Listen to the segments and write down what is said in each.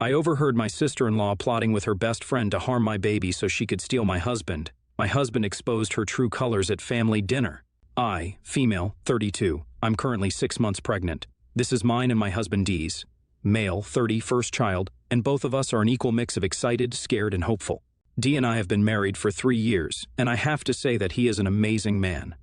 I overheard my sister-in-law plotting with her best friend to harm my baby so she could steal my husband. My husband exposed her true colors at family dinner. I, female, 32. I'm currently 6 months pregnant. This is mine and my husband D's. Male, 30, first child, and both of us are an equal mix of excited, scared, and hopeful. D and I have been married for 3 years, and I have to say that he is an amazing man.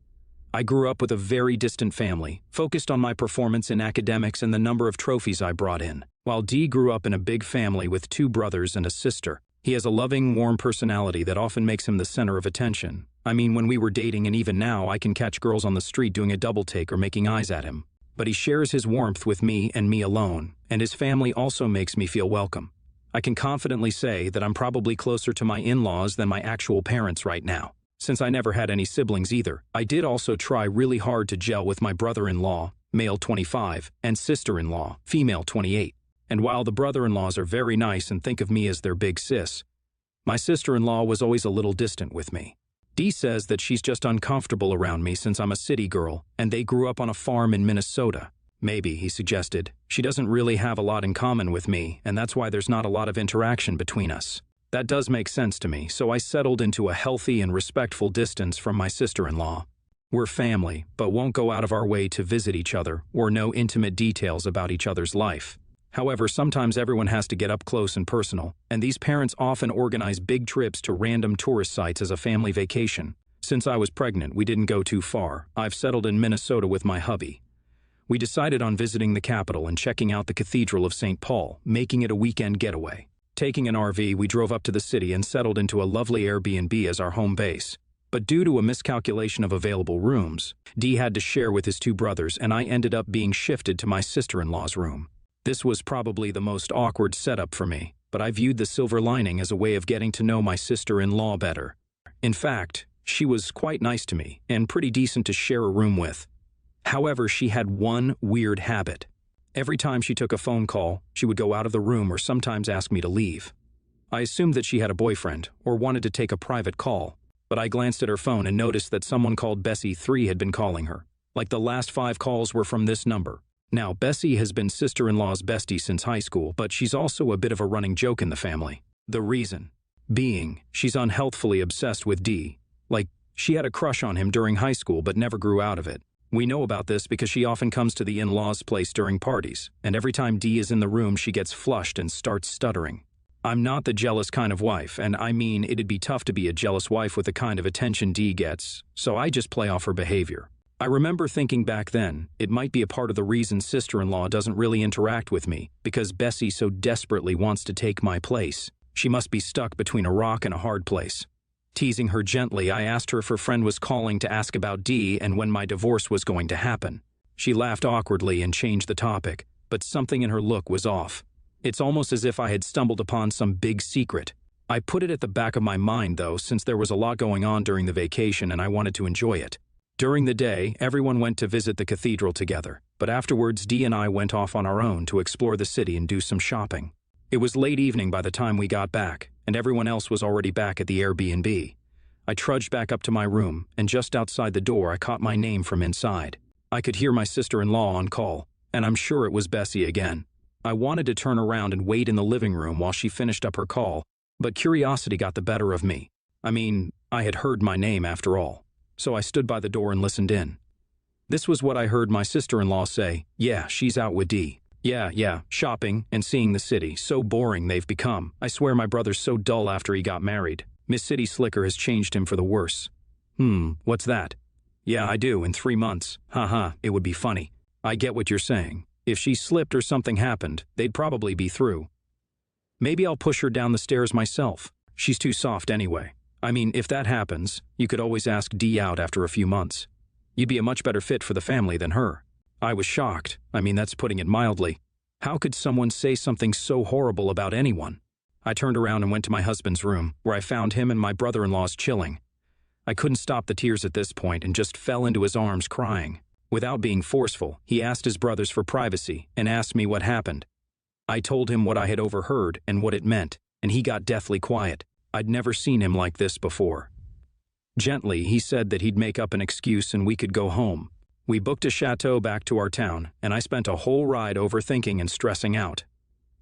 I grew up with a very distant family, focused on my performance in academics and the number of trophies I brought in, while D grew up in a big family with 2 brothers and a sister. He has a loving, warm personality that often makes him the center of attention. I mean, when we were dating and even now, I can catch girls on the street doing a double take or making eyes at him. But he shares his warmth with me and me alone, and his family also makes me feel welcome. I can confidently say that I'm probably closer to my in-laws than my actual parents right now. Since I never had any siblings either, I did also try really hard to gel with my brother-in-law, male 25, and sister-in-law, female 28. And while the brother-in-laws are very nice and think of me as their big sis, my sister-in-law was always a little distant with me. Dee says that she's just uncomfortable around me since I'm a city girl, and they grew up on a farm in Minnesota. Maybe, he suggested, she doesn't really have a lot in common with me, and that's why there's not a lot of interaction between us. That does make sense to me, so I settled into a healthy and respectful distance from my sister-in-law. We're family, but won't go out of our way to visit each other or know intimate details about each other's life. However, sometimes everyone has to get up close and personal, and these parents often organize big trips to random tourist sites as a family vacation. Since I was pregnant, we didn't go too far. I've settled in Minnesota with my hubby. We decided on visiting the capital and checking out the Cathedral of St. Paul, making it a weekend getaway. Taking an RV, we drove up to the city and settled into a lovely Airbnb as our home base. But due to a miscalculation of available rooms, Dee had to share with his 2 brothers, and I ended up being shifted to my sister-in-law's room. This was probably the most awkward setup for me, but I viewed the silver lining as a way of getting to know my sister-in-law better. In fact, she was quite nice to me and pretty decent to share a room with. However, she had one weird habit. Every time she took a phone call, she would go out of the room or sometimes ask me to leave. I assumed that she had a boyfriend or wanted to take a private call, but I glanced at her phone and noticed that someone called Bessie 3 had been calling her. Like the last 5 calls were from this number. Now, Bessie has been sister-in-law's bestie since high school, but she's also a bit of a running joke in the family. The reason being, she's unhealthfully obsessed with D. Like, she had a crush on him during high school but never grew out of it. We know about this because she often comes to the in-laws' place during parties, and every time Dee is in the room she gets flushed and starts stuttering. I'm not the jealous kind of wife, and I mean it'd be tough to be a jealous wife with the kind of attention Dee gets, so I just play off her behavior. I remember thinking back then, it might be a part of the reason sister-in-law doesn't really interact with me, because Bessie so desperately wants to take my place. She must be stuck between a rock and a hard place. Teasing her gently, I asked her if her friend was calling to ask about Dee and when my divorce was going to happen. She laughed awkwardly and changed the topic, but something in her look was off. It's almost as if I had stumbled upon some big secret. I put it at the back of my mind, though, since there was a lot going on during the vacation and I wanted to enjoy it. During the day, everyone went to visit the cathedral together, but afterwards Dee and I went off on our own to explore the city and do some shopping. It was late evening by the time we got back, and everyone else was already back at the Airbnb. I trudged back up to my room, and just outside the door I caught my name from inside. I could hear my sister-in-law on call, and I'm sure it was Bessie again. I wanted to turn around and wait in the living room while she finished up her call, but curiosity got the better of me. I mean, I had heard my name after all, so I stood by the door and listened in. This was what I heard my sister-in-law say. "Yeah, she's out with Dee. Yeah, shopping and seeing the city. So boring they've become. I swear my brother's so dull after he got married. Miss City Slicker has changed him for the worse." What's that? "Yeah, I do, in 3 months. Haha, it would be funny." I get what you're saying. If she slipped or something happened, they'd probably be through. Maybe I'll push her down the stairs myself. She's too soft anyway. I mean, if that happens, you could always ask Dee out after a few months. You'd be a much better fit for the family than her. I was shocked. I mean, that's putting it mildly. How could someone say something so horrible about anyone? I turned around and went to my husband's room, where I found him and my brother-in-law's chilling. I couldn't stop the tears at this point and just fell into his arms crying. Without being forceful, he asked his brothers for privacy and asked me what happened. I told him what I had overheard and what it meant, and he got deathly quiet. I'd never seen him like this before. Gently, he said that he'd make up an excuse and we could go home. We booked a chateau back to our town, and I spent a whole ride overthinking and stressing out.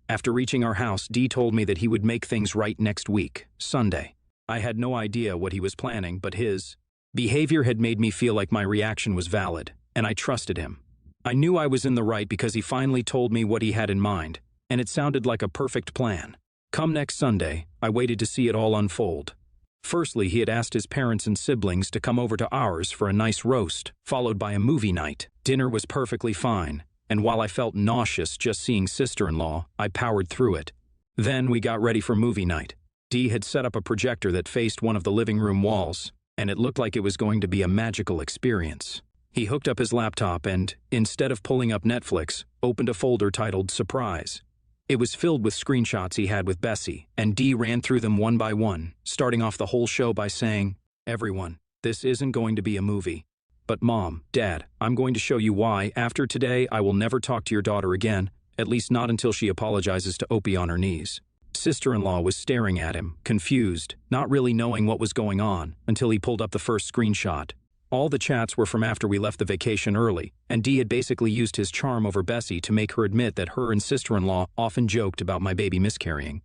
After reaching our house, Dee told me that he would make things right next week, Sunday. I had no idea what he was planning, but his behavior had made me feel like my reaction was valid, and I trusted him. I knew I was in the right because he finally told me what he had in mind, and it sounded like a perfect plan. Come next Sunday, I waited to see it all unfold. Firstly, he had asked his parents and siblings to come over to ours for a nice roast, followed by a movie night. Dinner was perfectly fine, and while I felt nauseous just seeing sister-in-law, I powered through it. Then we got ready for movie night. Dee had set up a projector that faced one of the living room walls, and it looked like it was going to be a magical experience. He hooked up his laptop and, instead of pulling up Netflix, opened a folder titled Surprise. It was filled with screenshots he had with Bessie, and Dee ran through them one by one, starting off the whole show by saying, "Everyone, this isn't going to be a movie. But Mom, Dad, I'm going to show you why, after today, I will never talk to your daughter again, at least not until she apologizes to Opie on her knees." Sister-in-law was staring at him, confused, not really knowing what was going on, until he pulled up the first screenshot. All the chats were from after we left the vacation early, and Dee had basically used his charm over Bessie to make her admit that her and sister-in-law often joked about my baby miscarrying.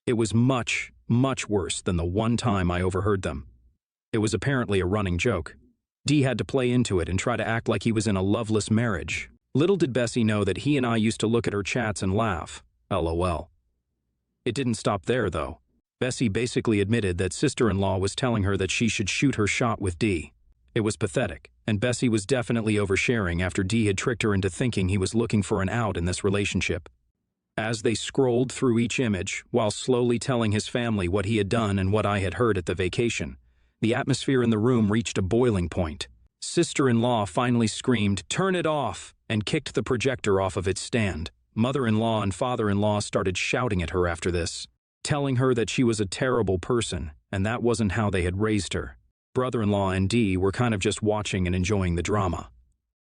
It was much, much worse than the one time I overheard them. It was apparently a running joke. Dee had to play into it and try to act like he was in a loveless marriage. Little did Bessie know that he and I used to look at her chats and laugh. LOL. It didn't stop there, though. Bessie basically admitted that sister-in-law was telling her that she should shoot her shot with Dee. It was pathetic, and Bessie was definitely oversharing after Dee had tricked her into thinking he was looking for an out in this relationship. As they scrolled through each image, while slowly telling his family what he had done and what I had heard at the vacation, the atmosphere in the room reached a boiling point. Sister-in-law finally screamed, "Turn it off!" and kicked the projector off of its stand. Mother-in-law and father-in-law started shouting at her after this, telling her that she was a terrible person, and that wasn't how they had raised her. Brother-in-law and Dee were kind of just watching and enjoying the drama.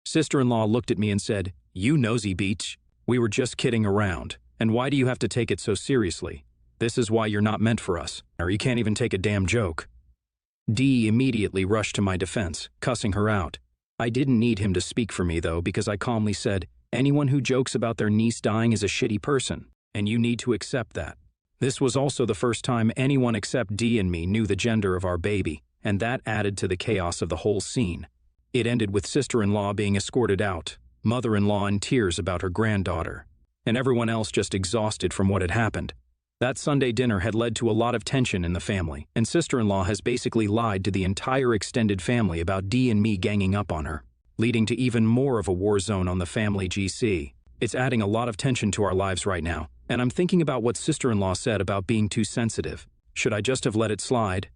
Sister-in-law looked at me and said, "You nosy beach. We were just kidding around, and why do you have to take it so seriously? This is why you're not meant for us, or you can't even take a damn joke." Dee immediately rushed to my defense, cussing her out. I didn't need him to speak for me, though, because I calmly said, "Anyone who jokes about their niece dying is a shitty person, and you need to accept that." This was also the first time anyone except Dee and me knew the gender of our baby, and that added to the chaos of the whole scene. It ended with sister-in-law being escorted out, mother-in-law in tears about her granddaughter, and everyone else just exhausted from what had happened. That Sunday dinner had led to a lot of tension in the family, and sister-in-law has basically lied to the entire extended family about Dee and me ganging up on her, leading to even more of a war zone on the family GC. It's adding a lot of tension to our lives right now, and I'm thinking about what sister-in-law said about being too sensitive. Should I just have let it slide?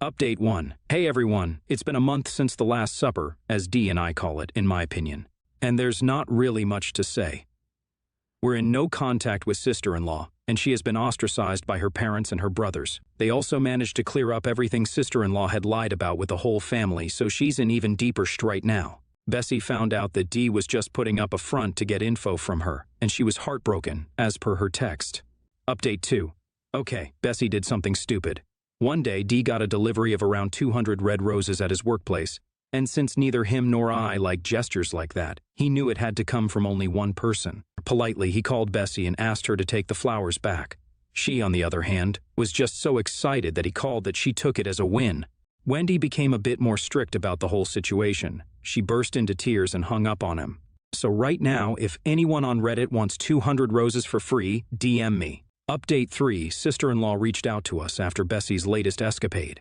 Update 1. Hey everyone, it's been a month since the Last Supper, as Dee and I call it, in my opinion. And there's not really much to say. We're in no contact with sister-in-law, and she has been ostracized by her parents and her brothers. They also managed to clear up everything sister-in-law had lied about with the whole family, so she's in even deeper right now. Bessie found out that Dee was just putting up a front to get info from her, and she was heartbroken, as per her text. Update 2. Okay, Bessie did something stupid. One day, Dee got a delivery of around 200 red roses at his workplace, and since neither him nor I like gestures like that, he knew it had to come from only one person. Politely, he called Bessie and asked her to take the flowers back. She, on the other hand, was just so excited that he called that she took it as a win. Wendy became a bit more strict about the whole situation. She burst into tears and hung up on him. So right now, if anyone on Reddit wants 200 roses for free, DM me. Update 3. Sister-in-law reached out to us after Bessie's latest escapade.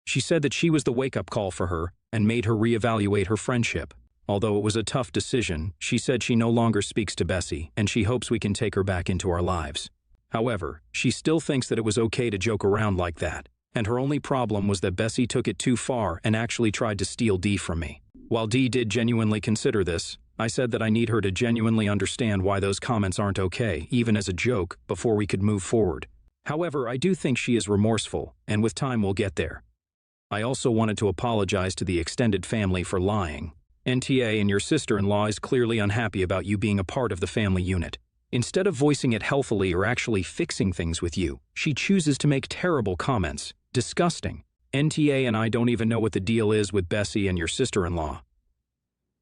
She said that she was the wake-up call for her and made her reevaluate her friendship. Although it was a tough decision, she said she no longer speaks to Bessie and she hopes we can take her back into our lives. However, she still thinks that it was okay to joke around like that, and her only problem was that Bessie took it too far and actually tried to steal Dee from me. While Dee did genuinely consider this, I said that I need her to genuinely understand why those comments aren't okay, even as a joke, before we could move forward. However, I do think she is remorseful, and with time we'll get there. I also wanted to apologize to the extended family for lying. NTA and your sister-in-law is clearly unhappy about you being a part of the family unit. Instead of voicing it healthily or actually fixing things with you, she chooses to make terrible comments. Disgusting. NTA and I don't even know what the deal is with Bessie and your sister-in-law.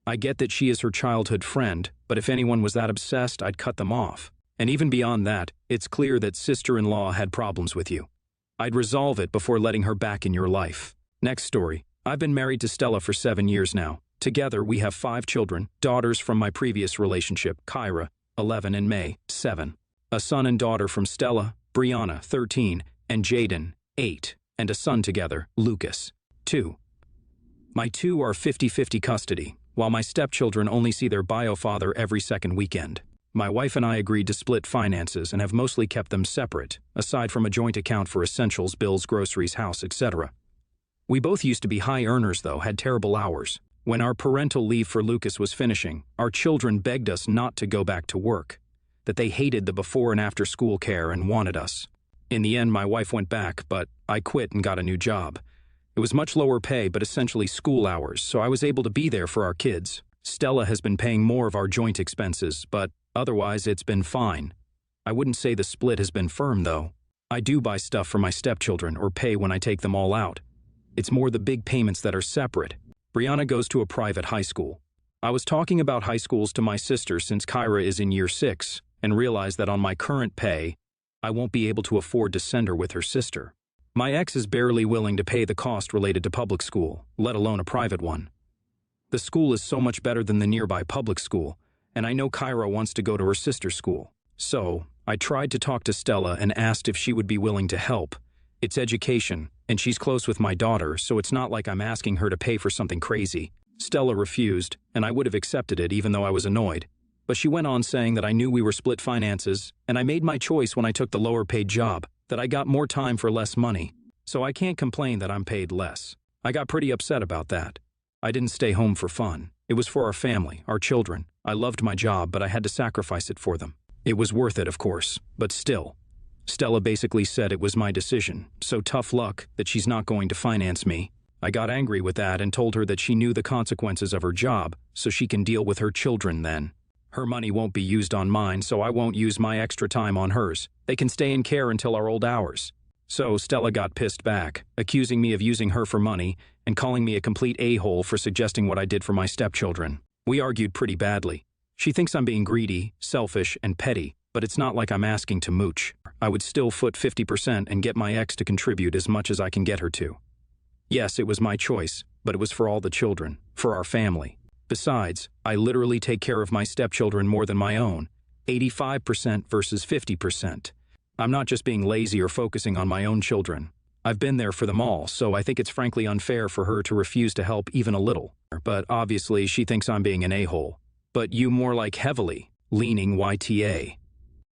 I get that she is her childhood friend, but if anyone was that obsessed, I'd cut them off. And even beyond that, it's clear that sister-in-law had problems with you. I'd resolve it before letting her back in your life. Next story. I've been married to Stella for 7 years now. Together, we have 5 children, daughters from my previous relationship, Kyra, 11, and May, 7. A son and daughter from Stella, Brianna, 13, and Jaden, 8, and a son together, Lucas, 2. My 2 are 50-50 custody, while my stepchildren only see their bio father every second weekend. My wife and I agreed to split finances and have mostly kept them separate, aside from a joint account for essentials, bills, groceries, house, etc. We both used to be high earners, though, had terrible hours. When our parental leave for Lucas was finishing, our children begged us not to go back to work, that they hated the before and after school care and wanted us. In the end, my wife went back, but I quit and got a new job. It was much lower pay, but essentially school hours, so I was able to be there for our kids. Stella has been paying more of our joint expenses, but otherwise it's been fine. I wouldn't say the split has been firm, though. I do buy stuff for my stepchildren or pay when I take them all out. It's more the big payments that are separate. Brianna goes to a private high school. I was talking about high schools to my sister since Kyra is in year 6, and realized that on my current pay, I won't be able to afford to send her with her sister. My ex is barely willing to pay the cost related to public school, let alone a private one. The school is so much better than the nearby public school, and I know Kyra wants to go to her sister's school. So, I tried to talk to Stella and asked if she would be willing to help. It's education, and she's close with my daughter, so it's not like I'm asking her to pay for something crazy. Stella refused, and I would have accepted it even though I was annoyed. But she went on saying that I knew we were split finances, and I made my choice when I took the lower-paid job, that I got more time for less money. So I can't complain that I'm paid less. I got pretty upset about that. I didn't stay home for fun. It was for our family, our children. I loved my job, but I had to sacrifice it for them. It was worth it, of course, but still. Stella basically said it was my decision, so tough luck that she's not going to finance me. I got angry with that and told her that she knew the consequences of her job, so she can deal with her children then. Her money won't be used on mine, so I won't use my extra time on hers. They can stay in care until our old hours. So Stella got pissed back, accusing me of using her for money and calling me a complete a-hole for suggesting what I did for my stepchildren. We argued pretty badly. She thinks I'm being greedy, selfish, and petty, but it's not like I'm asking to mooch. I would still foot 50% and get my ex to contribute as much as I can get her to. Yes, it was my choice, but it was for all the children, for our family. Besides, I literally take care of my stepchildren more than my own, 85% versus 50%. I'm not just being lazy or focusing on my own children. I've been there for them all, so I think it's frankly unfair for her to refuse to help even a little. But obviously, she thinks I'm being an a-hole. But you more like heavily, leaning YTA.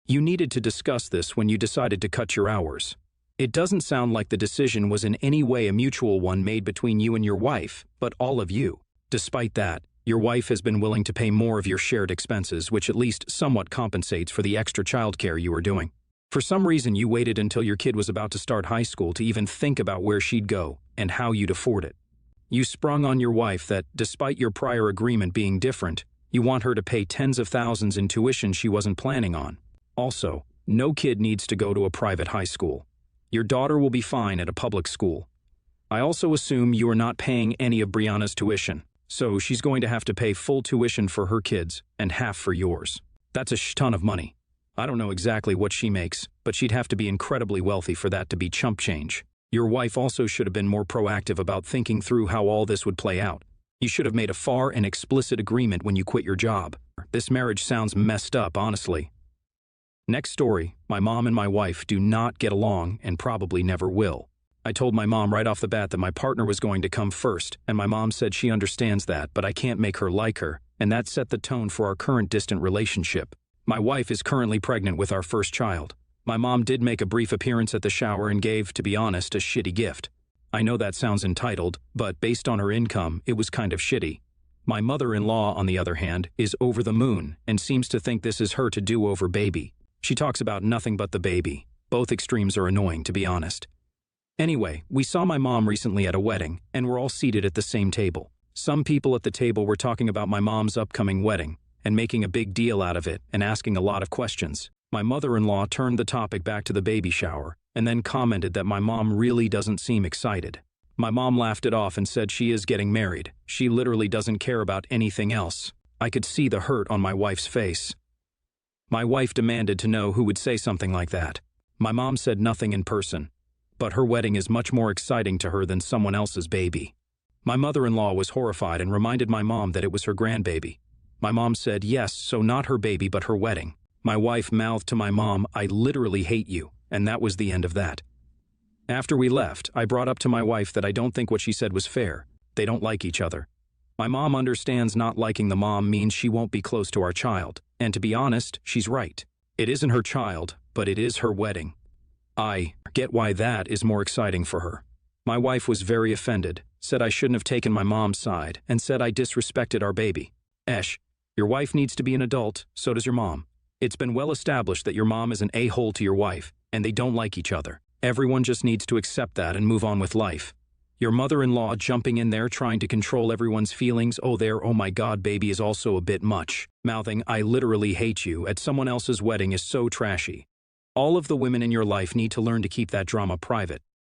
You needed to discuss this when you decided to cut your hours. It doesn't sound like the decision was in any way a mutual one made between you and your wife, but all of you. Despite that, your wife has been willing to pay more of your shared expenses, which at least somewhat compensates for the extra childcare you were doing. For some reason, you waited until your kid was about to start high school to even think about where she'd go and how you'd afford it. You sprung on your wife that, despite your prior agreement being different, you want her to pay tens of thousands in tuition she wasn't planning on. Also, no kid needs to go to a private high school. Your daughter will be fine at a public school. I also assume you are not paying any of Brianna's tuition, so she's going to have to pay full tuition for her kids and half for yours. That's a ton of money. I don't know exactly what she makes, but she'd have to be incredibly wealthy for that to be chump change. Your wife also should have been more proactive about thinking through how all this would play out. You should have made a fair and explicit agreement when you quit your job. This marriage sounds messed up, honestly. Next story, my mom and my wife do not get along and probably never will. I told my mom right off the bat that my partner was going to come first, and my mom said she understands that, but I can't make her like her, and that set the tone for our current distant relationship. My wife is currently pregnant with our first child. My mom did make a brief appearance at the shower and gave, to be honest, a shitty gift. I know that sounds entitled, but based on her income, it was kind of shitty. My mother-in-law, on the other hand, is over the moon and seems to think this is her to-do-over baby. She talks about nothing but the baby. Both extremes are annoying, to be honest. Anyway, we saw my mom recently at a wedding, and we're all seated at the same table. Some people at the table were talking about my mom's upcoming wedding, and making a big deal out of it and asking a lot of questions. My mother-in-law turned the topic back to the baby shower, and then commented that my mom really doesn't seem excited. My mom laughed it off and said she is getting married. She literally doesn't care about anything else. I could see the hurt on my wife's face. My wife demanded to know who would say something like that. My mom said nothing in person, but her wedding is much more exciting to her than someone else's baby. My mother-in-law was horrified and reminded my mom that it was her grandbaby. My mom said yes, so not her baby but her wedding. My wife mouthed to my mom, "I literally hate you," and that was the end of that. After we left, I brought up to my wife that I don't think what she said was fair. They don't like each other. My mom understands not liking the mom means she won't be close to our child, and to be honest, she's right. It isn't her child, but it is her wedding. I get why that is more exciting for her. My wife was very offended, said I shouldn't have taken my mom's side, and said I disrespected our baby. Esh, your wife needs to be an adult, so does your mom. It's been well established that your mom is an a-hole to your wife, and they don't like each other. Everyone just needs to accept that and move on with life. Your mother-in-law jumping in there trying to control everyone's feelings, oh my god baby, is also a bit much. Mouthing, "I literally hate you," at someone else's wedding is so trashy. All of the women in your life need to learn to keep that drama private.